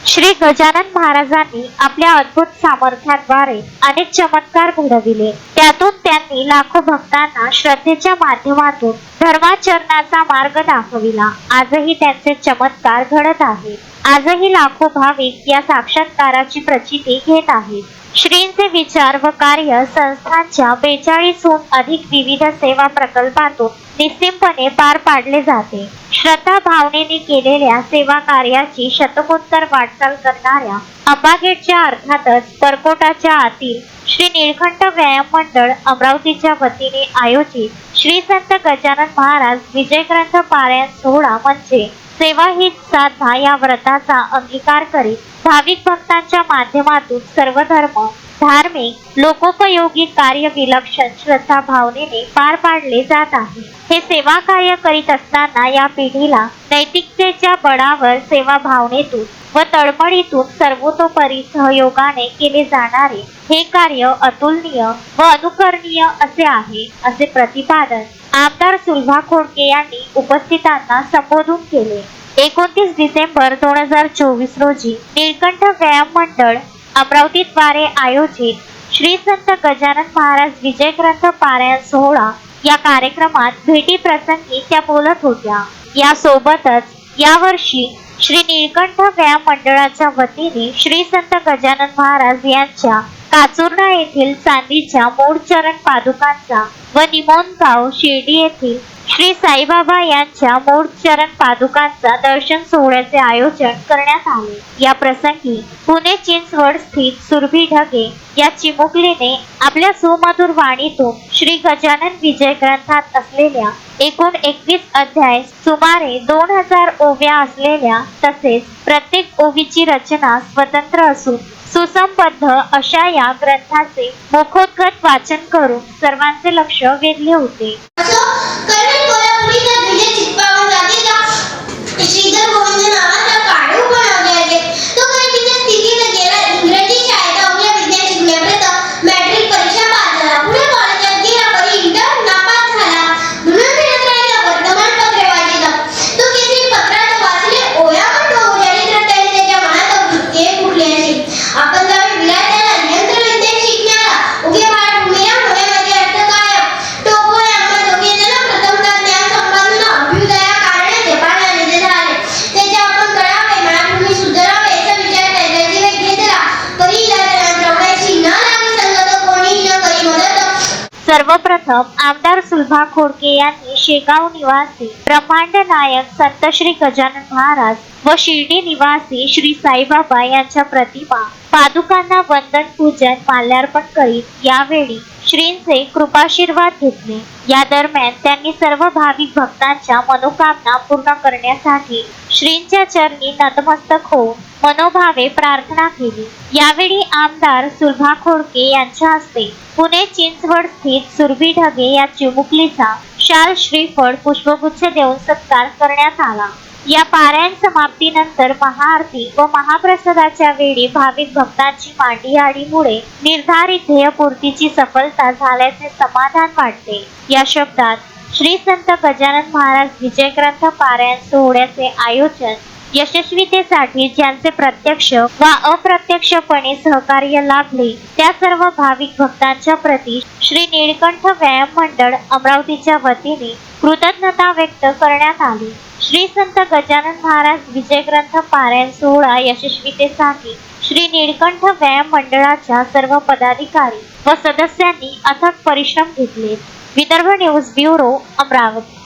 श्री गजानन महाराजांनी आपल्या अद्भुत सामर्थ्याद्वारे अनेक चमत्कार घडविले। त्यातून त्यांनी लाखो भक्तांना श्रद्धेच्या माध्यमातून धर्माचरणाचा मार्ग दाखविला। आजही त्यांचे चमत्कार घडत आहेत। आजही लाखो भाविक या साक्षात्काराची प्रचिती घेत आहेत। श्रींचे विचार व कार्य संस्थांच्या 42हून अधिक विविध सेवा प्रकल्पातून निस्सीमपणे पार पाडले जाते। श्रद्धा भावनेने केलेल्या सेवा कार्याची शतकोत्तर वाटचाल करणाऱ्या अंबागेटच्या अर्थातच परकोटाच्या आतील श्री नीलकंठ व्यायाम मंडळ अमरावतीच्या वतीने आयोजित श्री संत गजानन महाराज विजय ग्रंथ पारायण सोहळा म्हणजे सेवा हीच साधना या व्रताचा अंगीकार करीत भाविक भक्तांच्या माध्यमातून सर्व धर्म धार्मिक लोकोपयोगी कार्य विलक्षण श्रद्धा भावनेने पार पाडले जात आहे। हे सेवा कार्य करीत असताना या पिढीला नैतिकतेच्या बळावर सेवा भावनेतून व तळमळीतून सर्वतोपरी सहयोगाने केले जाणारे हे कार्य अतुलनीय व अनुकरणीय असे आहे, असे प्रतिपादन आमदार सुलभा खोडके यांनी उपस्थितांना संबोधून केले। 29 डिसेंबर 2024 रोजी नीलकंठ व्यायाम मंडळ अमरावतीद्वारे आयोजित श्री संत गजानन महाराज विजय ग्रंथ पारायण सोहळा या कार्यक्रमात भेटी प्रसंगी त्या बोलत होत्या। यासोबतच यावर्षी श्री नीलकंठ व्यायाम मंडळाच्या वतीने श्री संत गजानन महाराज यांच्या काचुर्णा येथील चांदीच्या मूळ चरण पादुकांचा व निमोणगाव शिर्डी येथील श्री साईबाबा यांच्या मूळ चरण पादुकांचा दर्शन सोहळ्याचे आयोजन करण्यात आले। या प्रसंगी पुणे चिंचवड स्थित सुरभी ढगे या चिमुकलीने आपल्या सुमधुर वाणीतून श्री गजानन विजय ग्रंथात असलेल्या एकूण 21 अध्याय सुमारे 2000 ओव्या असलेल्या तसेच प्रत्येक ओवीची रचना स्वतंत्र असून सुसंबद्ध अशा या ग्रंथाचे मुखोद्गत वाचन करून सर्वांचे लक्ष वेधले होते। सर्वप्रथम आमदार सुलभा खोडके यांनी शेगाव निवासी ब्रह्मांड नायक संत श्री गजानन महाराज व शिर्डी निवासी श्री साईबाबा यांच्या प्रतिमा पादुकांना वंदन पूजन माल्यार्पण करीत यावेळी श्रींचे कृपाशीर्वाद घेतले। या दरम्यान त्यांनी सर्व भाविक भक्तांच्या मनोकामना पूर्ण करण्यासाठी श्रींच्या चरणी नतमस्तक होऊन मनोभावे प्रार्थना केली। यावेळी आमदार सुलभा खोडके यांच्या हस्ते पुणे चिंचवड स्थित सुरभी ढगे या चिमुकलीचा शाल श्रीफळ पुष्पगुच्छ देऊन सत्कार करण्यात आला। या पारायण समाप्तीनंतर महाआरती व महाप्रसादाच्या वेळी भाविक भक्तांची मांडीआडीमुळे निर्धारित ध्येयपूर्तीची सफलता झाल्याचे समाधान वाटते। या शब्दात श्री संत गजानन महाराज विजय ग्रंथ पारायण सोहळ्याचे आयोजन यशस्वीतेसाठी ज्यांचे प्रत्यक्ष व अप्रत्यक्षपणे सहकार्य लाभले त्या सर्व भाविक भक्तांच्या प्रती श्री नीलकंठ व्यायाम मंडळ अमरावतीच्या वतीने कृतज्ञता व्यक्त करण्यात आली। श्री संत गजानन महाराज विजय ग्रंथ पारायण सोहळा यशस्वीतेसाठी श्री नीलकंठ व्यायाम मंडळाच्या सर्व पदाधिकारी व सदस्यांनी अथक परिश्रम घेतले। Vidarbha news bureau Amravati.